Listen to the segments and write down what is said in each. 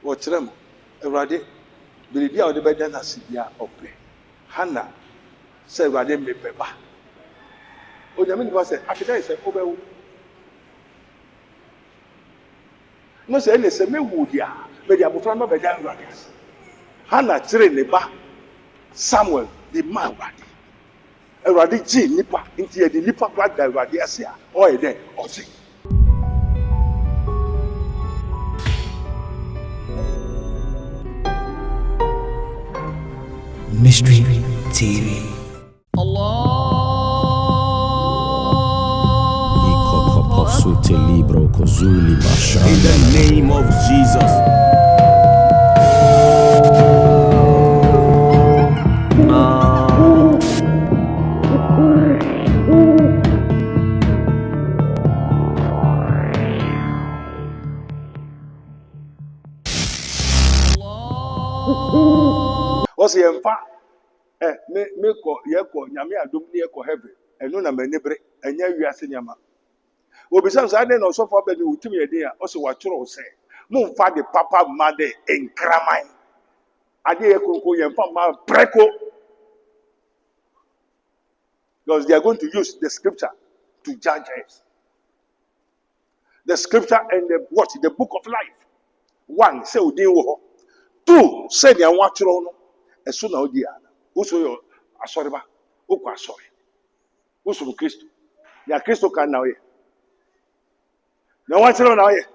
What's them? Erade, believe or the better than Sibia Ope. Hannah said, Rade me peba. Oh, the man was after I said, Obe. No, say, any semi wood ya, but the Abu Frama began Radias. Hannah trained the bar. Samuel, the man, Erade G, Nipper, into the Nipper black guy, Radiasia, or a day, or see. Mystery TV. In the name of Jesus. What's the empire? Me ko nyame adom ne ko heaven eno na manibre enya wiase nyama obisa so ade no so for be ni utimi ede a o se wa tworo se mo mfa de papa ma de enkraman ade ye konko ye mfa ma preko, because they are going to use the scripture to judge us. The scripture and the book of life. One, say odin wo ho. Two, say the wa tworo no eso na odi a uso yo asoreba okwa asore uso Kristo ya Kristo kan na we na wa tworo na we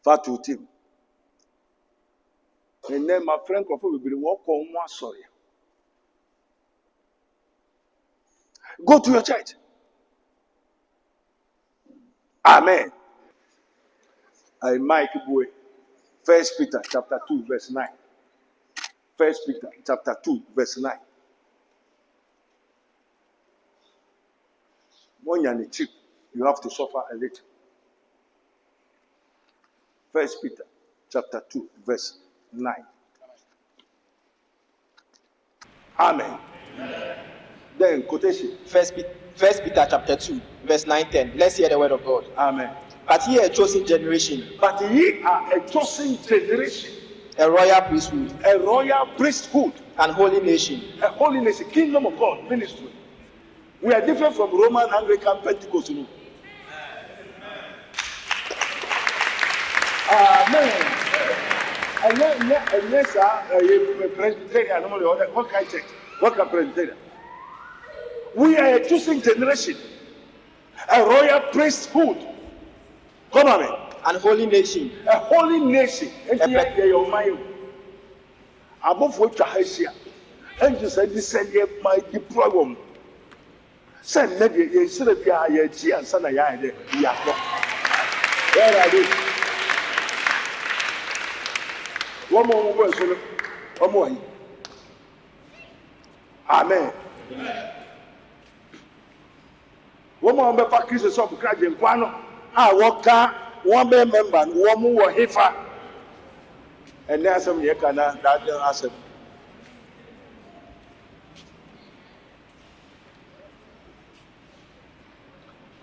fatu team and then my friend of we be walk on one asore. Go to your church. Amen. I Mike boy. 1 Peter chapter 2 verse 9. 1 Peter chapter 2 verse 9. When you're on the trip, you have to suffer a little. 1 Peter chapter 2 verse 9. Amen. Then quotation. First Peter chapter 2 verse 9-10. Let's hear the word of God. Amen. But ye are a chosen generation. But ye are a chosen generation. A royal priesthood. A royal priesthood. And holy nation. A holy nation. Kingdom of God ministry. We are different from Roman, Anglican, Pentecostal. Amen. And yes, Presbyterian. What kind of church? What kind of Presbyterian? We are a chosen generation. A royal priesthood. Come on, man. And holy nation. A holy nation. Above what you have here. And you said, this said, you might be problem. Send maybe you should be a G and son of Yah. Where are they? One more word. One more. Amen. One more member Christ of Christ in Guano. I walk one member, one more heifer. And there's some yakana that answer.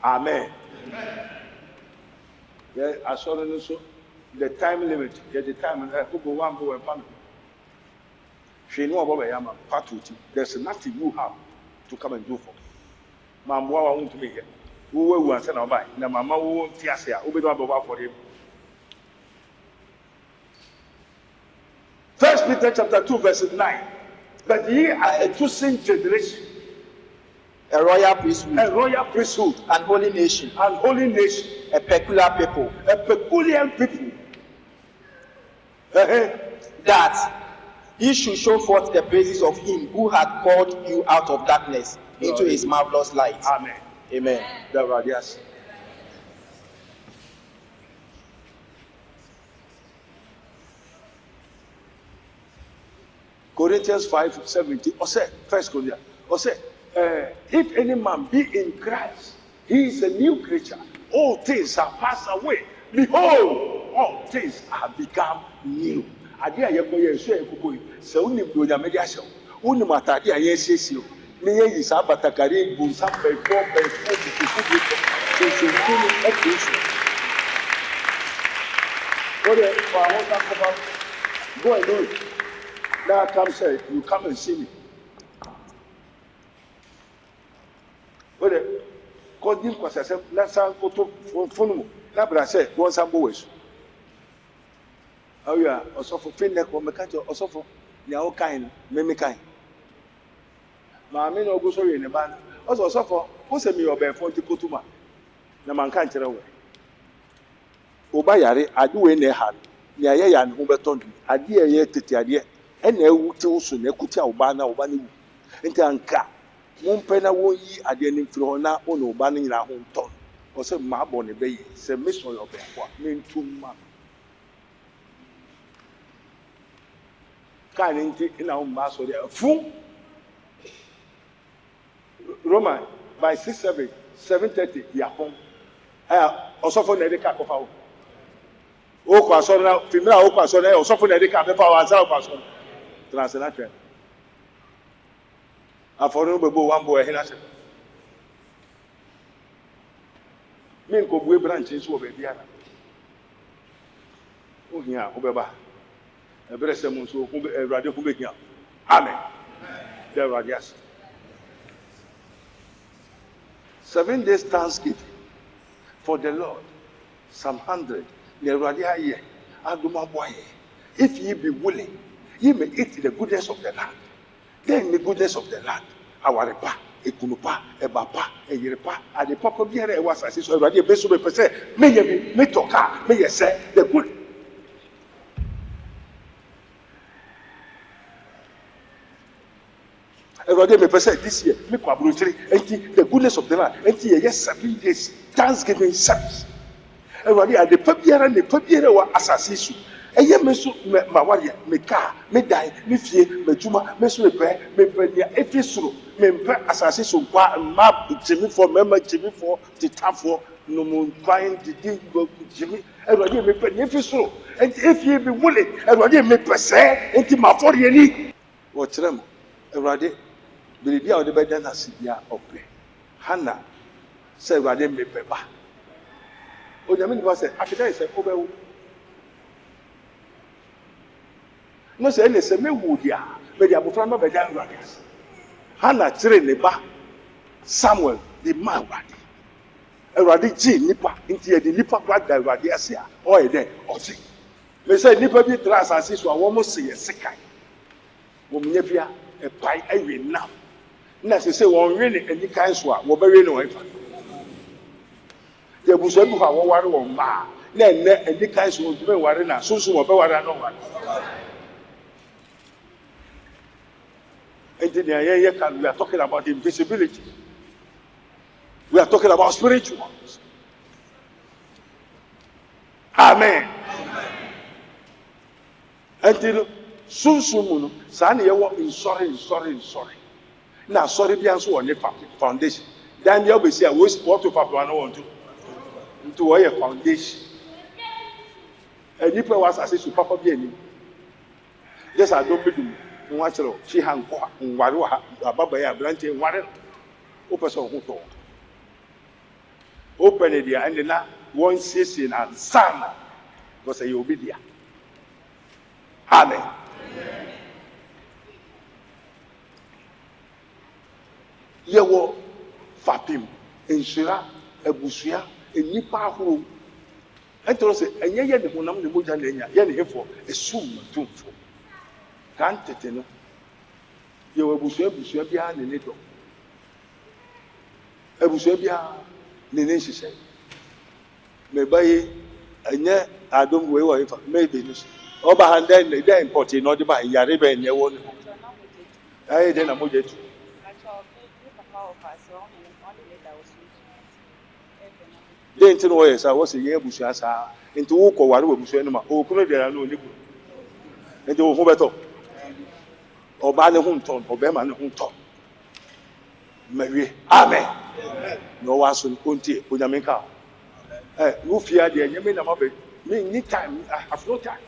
Amen. Yeah, I saw the time limit. Yeah, the time people one go and family. She know about Yama Patuti. There's nothing you have to come and do for. Mamma won't be here. Who will want to buy? Now, Mamma won't tear here. Who will not for him? 1 Peter chapter 2 verse 9. But ye are a chosen generation. A royal priesthood. A royal priesthood. And holy nation. And holy nation. A peculiar people. A peculiar people. That ye should show forth the praises of him who had called you out of darkness into his marvelous light. Amen. Amen. Yes. Corinthians 5:17. Or say, 1 Corinthians. Or say, if any man be in Christ, he is a new creature. All things are passed away. Behold, all things have become new. Ade a yekoye so ekoko yi. Se unim do nyame dia hyew. Unim atade a yesiesie. Ne ye yi sa batakare bu sa befo so Okay, for I want to cover. Go and do it. Now come say, you come and see me. Okay, because this was I said, let's go to phone. Now, but I said, go on some boys. Oh yeah, also for Finneck or Mechancho, also for your kind, many kind. Mammy no go sorry in the band. Also for who send me your bear phone to go to my. The man can't tell away. Obayari, I do in their hand. Yaya and Huberton, a dear yet to the and a wood soon, a kutia Obana or Bani. Into Anka. One penna won't ye at the end of Florona or no banning in our home town. Or some marbon a bay, say Miss Royal Bear, mean 2 months. Kind in our mass or there. Fool Roman by 7:30, Yapon. Also for the cap of our Okwasona, female Okwasona, also for the cap of our South Transnational. I follow one boy. Men go way branches over the other. Oh, yeah, Obeba. A breast so radio Kubikia. Amen. There are yes. 7 days Thanksgiving for the Lord. Psalm 100. If ye be willing, ye may eat the goodness of the land. Then the goodness of the land. Our repa, a kunupa, a bapa, a yerepa, and the papa beer was as is already a best of a percent. May ye be toka, may ye say the good. Everybody may percent this year, make my brutally, the goodness of the land, and yes, 7 days, Thanksgiving service. Everybody at the papier and the papier were assassination. A year may so my warrior, me car, me die, me fear, me juma, me so repair, me pedia, if you so, me assassination, map, Jimmy for member, Jimmy for the tough for no moon crying, the dig go Jimmy, everybody may pay if you so, and if you be willing, everybody may percent into my 40 what's them, everybody. Believe out the better than Sidia Ope. Hannah said, I didn't make paper. Oh, the man was after I said, oh, no, say, any semi wood ya, but you have from the young brothers. Hannah trained the bar. Samuel, the man, a radi G nipper into the nipper black that Radiasia, or a day, or see. They say, nipper be trans and sis were almost say a second. Woman, a pie, I will now. Now, they say, one really any kind swap, will very no effort. There was a book of water on ma. Then, any kind will be worried now. So soon, what I know. And we are talking about invisibility. We are talking about spirituals. Amen. Until soon, Sani, you are sorry. Now, sorry, be answered on the foundation. Then you'll be saying, what to Papa want to a foundation. And you was as to Papa Bieni. Yes, I don't believe. Watch it. She hung Warua, Ababa, Blanche, Warren. Open so who told. Open it there, and then one season and son was a obedient. Amen. Yewo fapim enshira ebusua enipa ahoro entoro se enye ye de honam de moja lenya ye ne hefo esum tumfo kan tete no yewo ebusua bia ne do ebusua bia ne hihye me baye enye adom we wo ifa me be no oba hande ne dey import no de ba yare be enye wo ne aye de na moja tu they didn't know yes, I was a year bushasa into walk or what was anima, or could there no liquid. And they were better. Or by the home ton, or Beman home ton. Mary, Amen. No one soon conti, Udamika. You fear the enemy of it. Me, time, I have no time.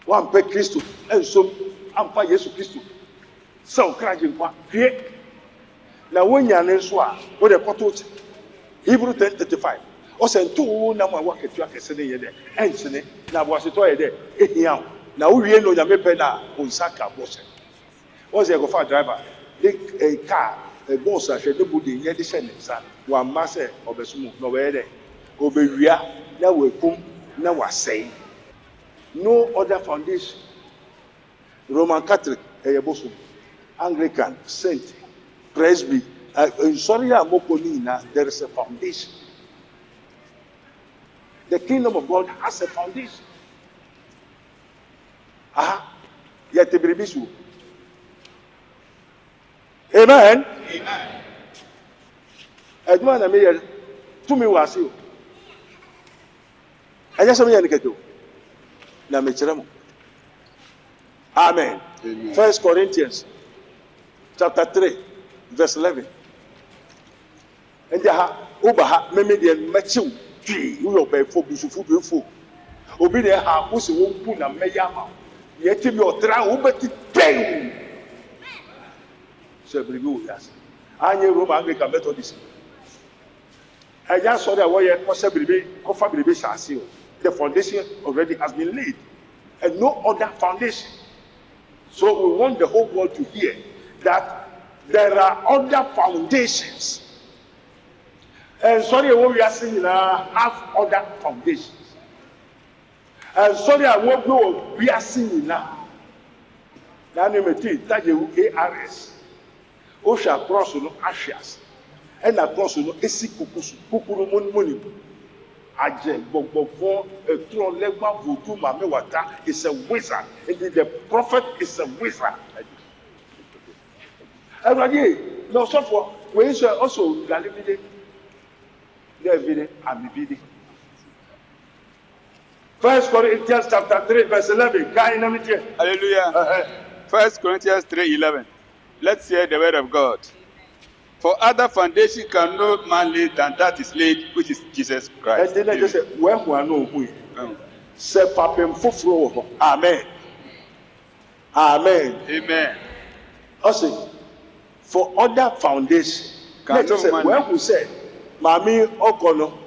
One pay Christo, and so I'm by Jesus Christo. So, cracking one, create. Now, when you're in Swa, what a potted Hebrew 10:35. ɔsɛ nto nam a waketua kɛse ne yɛ dɛ ɛnkyene na aboasetɔ yɛ dɛ ehia wo na wowie no nyame pɛ na onsa ka bɔsɛ ɔsɛ ɛkɔfa driver de car bɔs ahwɛ de bu de yɛ de hyɛ ne nsa wamma sɛ ɔbɛsom na ɔbɛyɛ dɛ ɔbɛwia na wakum na wasɛe no other foundation Roman Catholic ɛyɛ bosom Anglican Saint Presby nsɔre a mɔkɔ ne nyinaa there is a foundation. The kingdom of God has a foundation. Yet the baby so. Amen. Amen. Edman na me to me was you. I just me yaniketo. Na me kyerɛ mo. Amen. Amen. 1 Corinthians chapter 3 verse 11. And oba me de machiw twi wo be fo busufu be fo obi de ha wo se wo mpu na meya ma ye ti bi otra wo beti ten so believe wo yas anye Roman Anglican Methodist eja so that wo ye ko se believe ko fa believe shasi o the foundation already has been laid and no other foundation. So we want the whole world to hear that there are other foundations. And sorry, what we are saying now have other foundations. And sorry, what we are seeing now. Now, name it that you ARS. Osha cross no ashes. And across no esi kukusu kukuru money. Aje bogbogbo etro legba voodoo mame wata is a wizard. Indeed, the prophet is a wizard. Everybody, no so for we also Galilei. First Corinthians chapter 3 verse 11. Hallelujah. 1 Corinthians 3:11. Let's hear the word of God. For other foundation can no man lay than that is laid, which is Jesus Christ. And then I just say, where who are no who? Say papem fufuro. Amen. Amen. Amen. Also, for other foundation. Can no man where who said Mami Okono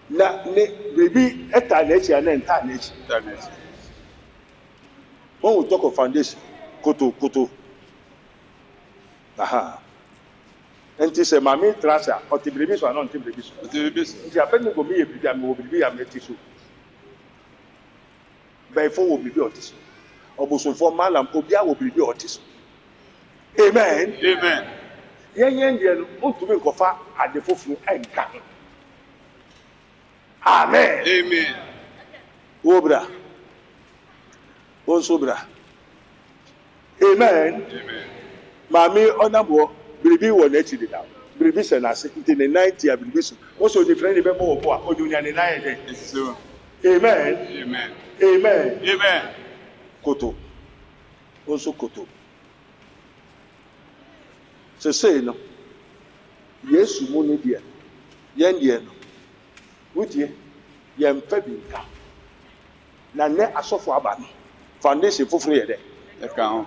na ne baby etanechi and entanechi. When we talk of foundation, koto. And this is Mami Trasa, or the babies are not the babies. The Abednego me will be a metisu. By 4 will be autism. Obusun for Malam Obia will be autism. Amen. Amen. Yen want to make offer at the fufu and can. Amen. Amen. Obra. Onsobra. Amen. Amen. Mami onabo bibi wo na chidi da. Bibi se na se in the 90 bibi so. Also the friend be mo bo a odunya ne na ye de. So. Amen. Amen. Amen. Amen. Koto. Also koto. So say no. Yesu mo ne dia. Yen dia no. Wudie yen fa bi nka. Na ne asofo aba no. Foundation foforo ye de. E kan.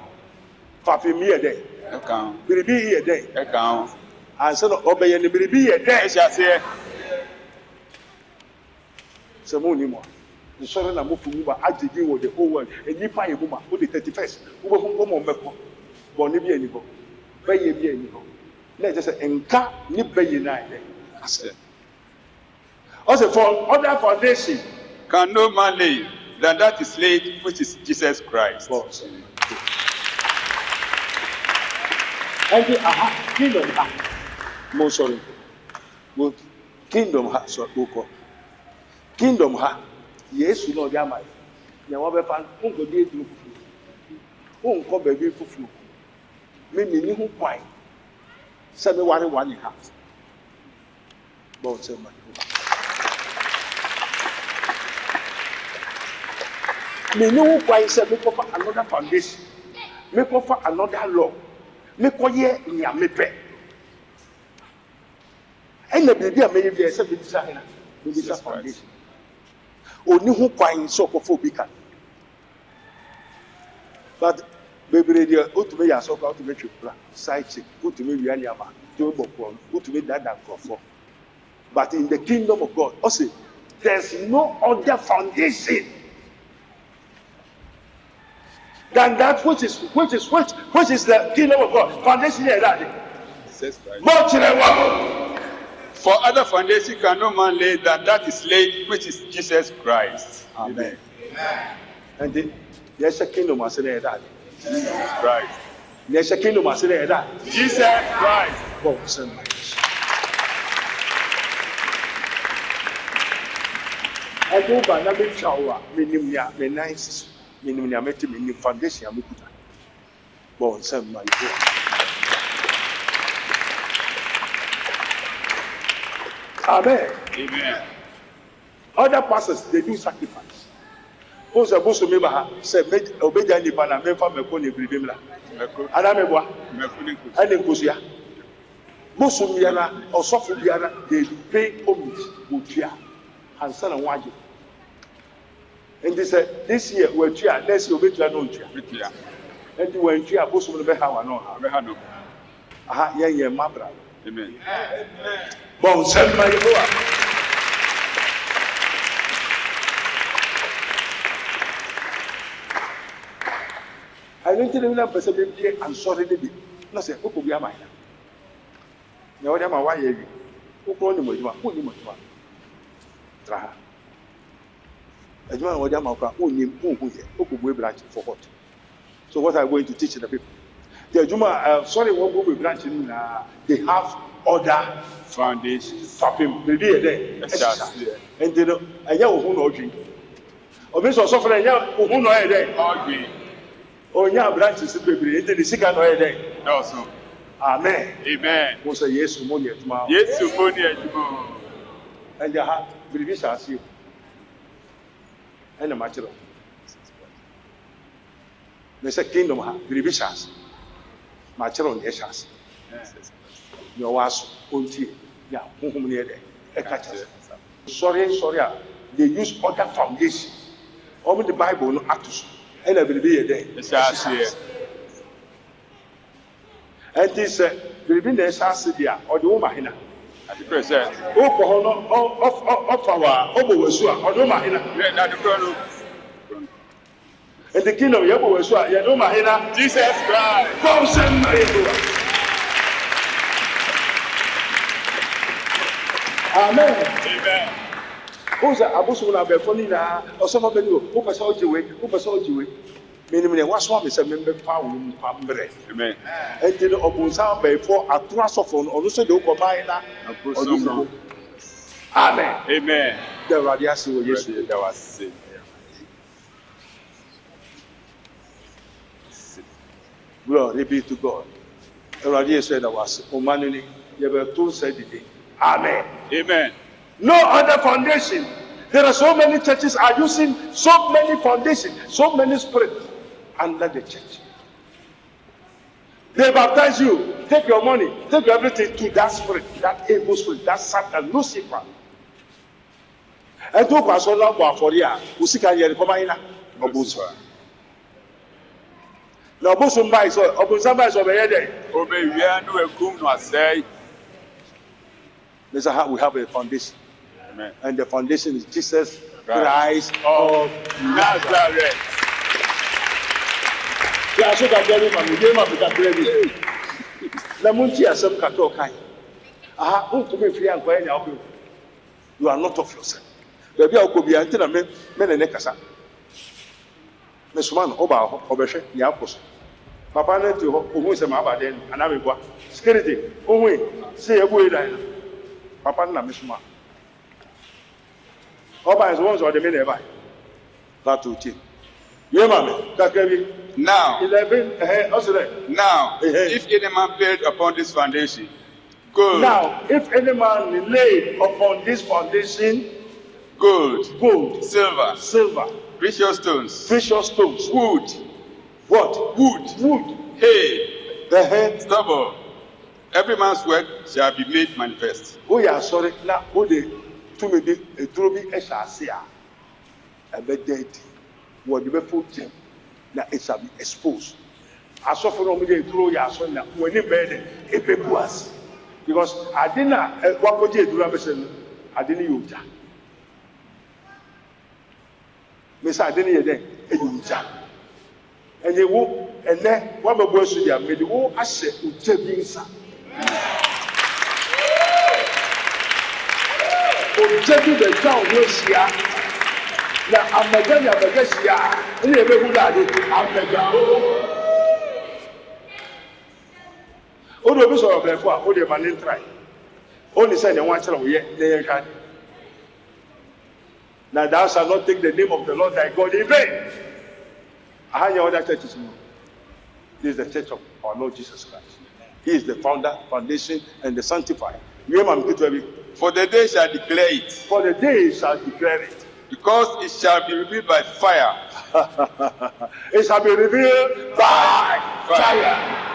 Fafi mi ye de. E kan. Biribi ye de. E kan. Anse no obeye ne biribi ye de. E hyase. Se mo ni mo. Nsore na mo fumu ba agigi wo the whole world. Enipa ye mo ma. O the 31st. Wo be mo meko. Bo ne bi ani bo. Beye bi ani bo. Na je se enka ni beye na ye. Ase. Also for other foundation Can no man lay than that is laid, which is Jesus Christ. And the kingdom ha. Mo sorry. Mo kingdom ha so ko. Kingdom ha. Yesu no dia mai. Ya wa be fa unko di eduru fufu. Unko baby fufu. Me ni hu kwan. Se me ware one ha. But say man. Me no kwan say me for another foundation. Me for another law. Me ko ye nya me pe. And the baby a me be say be design. Be design foundation. Oni hu kwan so ko fo bi kan. But baby dey otume ya so ko otume twepra side chick otume wi anya ma to bokon otume dada krofo But in the kingdom of God, also, there's no other foundation than that which is the kingdom of God. Foundation here, that. Jesus Christ. For other foundation can no man lay than that is laid, which is Jesus Christ. Amen. And there's a kingdom I say that. Jesus Christ. There's a kingdom I say that. Jesus Christ. God send me. I go by na be chawa minim ya me nice minim ya meti minim foundation ya mekuta. God send me. Amen. Amen. Other pastors, they do sacrifice. Those are supposed to remember her. Say, obey any pana, member, mekoni, bribimla. Adamebwa, and then Kusia. Bosumiana or Sofubiana, they pay homage, Utia, and son and Waji. And they said, this year, we're Chia, next year, we're no Chia. And when Chia, Bosum, the Behawa, no, aha, yeah, Mabra. Amen. Bon, send my boy. I don't tell you that person be I'm sorry to be. No say, who could be a mine? No, I'm a wire. Who call him with you? Who you want? Traha. I don't know what I'm about. Who could we branch for what? So, what I'm going to teach the people. The Juma, sorry, what we branch in, they have other Foundations. fapping. They did there. And they know, I know who know drink. Or Miss Osofa, I know who know a day. Agree. Oh, yeah, branches of baby, into the second or a day. Also. Amen. Amen. Was a yes, money tomorrow. Yes, you money. And the heart, believe shall see. And a matter of. There's a kingdom, believe shall see. Matter on yes, shall see. Your was until, yeah, whom near there. Sorry, they use other foundations. Only the Bible, no actus. And I will be a day. And this will be the Sassidia or the Omahina. At the present. Of our Obosua or Omahina. And the kingdom of Yabosua, Yadomahina, Jesus Christ. come send my Amen. Amen. Who's a Abusuna Befonina or some of the new Upa Sojiwe? Meaning, what's one is a member found Pambre. Amen. And then Obusa before a trasophone or also the Okomina. Amen. Amen. The Radiasi, yes, That was said. Glory be to God. The Radiasi said that was Omanini. You were told said it. Amen. Amen. No other foundation. There are so many churches are using so many foundations, so many spirits under the church. They baptize you, take your money, take everything to that spirit, that evil spirit, that Satan, Lucifer. And to pass on number for you, who seek a year, come in. Now, Bosumba is over here. Obey, we are no kum no say. This is how we have a foundation. Amen. And the foundation is Jesus Christ of Nazareth. Yeah, so that very man, we gave up with that baby. Lamunti has some kato kai. Aha, who to be free and quiet now? You are not of yourself. Baby, I could be until I men and Nekasa. Miss Man, Oba, Obeshe, Yapos. Papa, let you who is a maba then, and I will go. Security, who say a way line. Papa, na Miss Man. Oba is ones or the men ever. That will change. Yeah, mammy, that can be. Now, 11, also there. now, if any man build upon this foundation, gold. Now, if any man laid upon this foundation, gold, silver, precious stones, wood, what? Wood, hay, stubble. Every man's work shall be made manifest. Oh, yeah, sorry. Now, oh, they to me be a droby eshasia. A bed dead. What you full gem. Now it shall be exposed. I saw for me throw your son now when he made it was because I didn't what would you do? adeni yoja. Me say adeni ye den yoja. Enye wo ene wa babo so dia me de wo ahye oja bi nsa. Oja bi be twa wo hia. Na amaga hia. Ene e be hu da de amaga. O do be so of a o de man try. Only say they want to ye can. Now thou shalt not take the name of the Lord thy God in vain. I have your other churches. This is the church of our Lord Jesus Christ. He is the founder, foundation, and the sanctifier. For the day shall declare it. For the day shall declare it. Because it shall be revealed by fire. It shall be revealed by fire.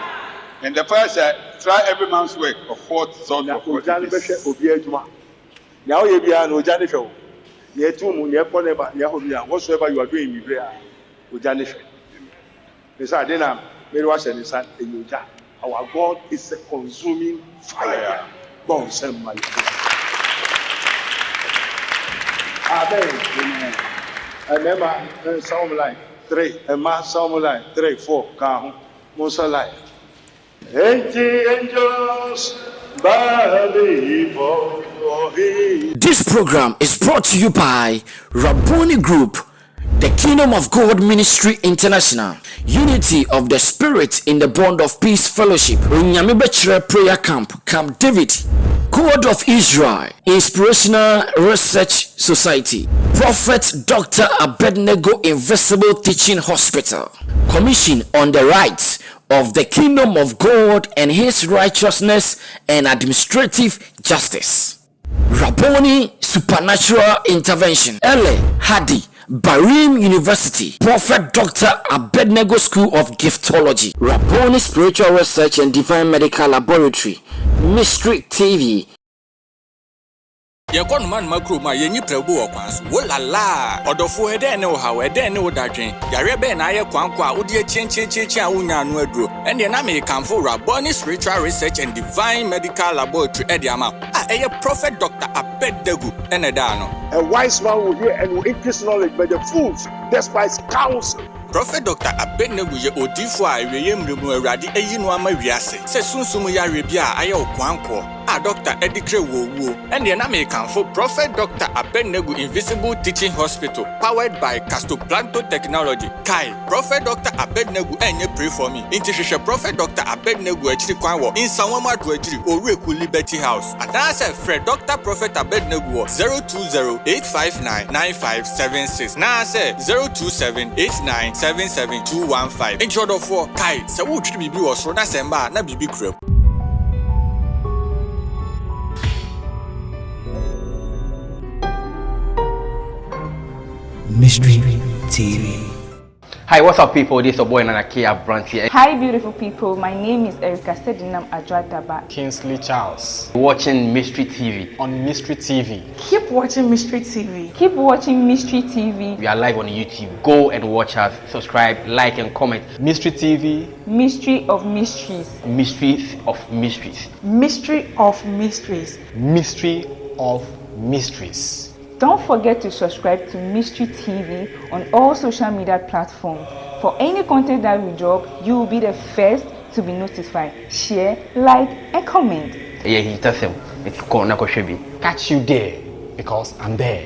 And the fire shall try every man's work of what sort of work it is. Now you be an Ojani show. Near to moon, near Poneba, Yahovia, whatsoever you are doing, you be Ojani show. Besides, then I'm very much an inside in Uja. Our God is a consuming fire. Bon, send my Amen. And remember, Psalm line 3, and my Psalm line 3, 4, Kahun, Musa line. Angels bow before him. This program is brought to you by Rabboni Group, the Kingdom of God Ministry International, Unity of the Spirit in the Bond of Peace Fellowship, Nyamibechre Prayer Camp, Camp David, God of Israel, Inspirational Research Society, Prophet Dr. Abednego Invisible Teaching Hospital, Commission on the Rights of the Kingdom of God and His Righteousness and Administrative Justice, Rabboni Supernatural Intervention, Ele Hadi, Barim University, Prophet Dr. Abednego School of Giftology, Rabboni Spiritual Research and Divine Medical Laboratory, Mystery TV. Yakon man makro ma yenyi prebu okwanso wolala odofo ede ne wo hawo ede ne wo dadwen yare be na aye kwankwa a wodi chenchen a wonya no aduro ene na me kanfo Rabboni Spiritual Research and Divine Medical Laboratory ede ama a eye Prophet Dr. Abednego ene da no. A wise man will hear and will increase knowledge, but the fools despise counsel. Prophet Dr. Abednego ye odifo a eweye mremu awrade eyi no ama wiase se sunsum yare bia aye okwanko a Dr. Edikre wo ene na me kanfo Prophet Dr. Abednego Invisible Teaching Hospital powered by Castoplanto Technology. Kai Prophet Dr. Abednego enye pray for me. Inti hwehwe Prophet Dr. Abednego achiri kwan wo Insanwama do achiri Oreku Liberty House. Adase Fred Dr. Prophet Abednego 020-859-9576. Na say 027-8977-215. In order for Kai se wo twiri bibi wo so na semba na bibi kram. Mystery TV. Hi, what's up, people? This is your boy Nanakia Brandt here. Hi, beautiful people. My name is Erica Sedinam Adradaba. Kingsley Charles. Watching Mystery TV. On Mystery TV. Keep watching Mystery TV. Keep watching Mystery TV. We are live on YouTube. Go and watch us. Subscribe, like, and comment. Mystery TV. Mystery of Mysteries. Mysteries of Mysteries. Mystery of Mysteries. Mystery of Mysteries. Don't forget to subscribe to Mystery TV on all social media platforms. For any content that we drop, you will be the first to be notified. Share, like, and comment. Yeah, he tells him. Catch you there, because I'm there.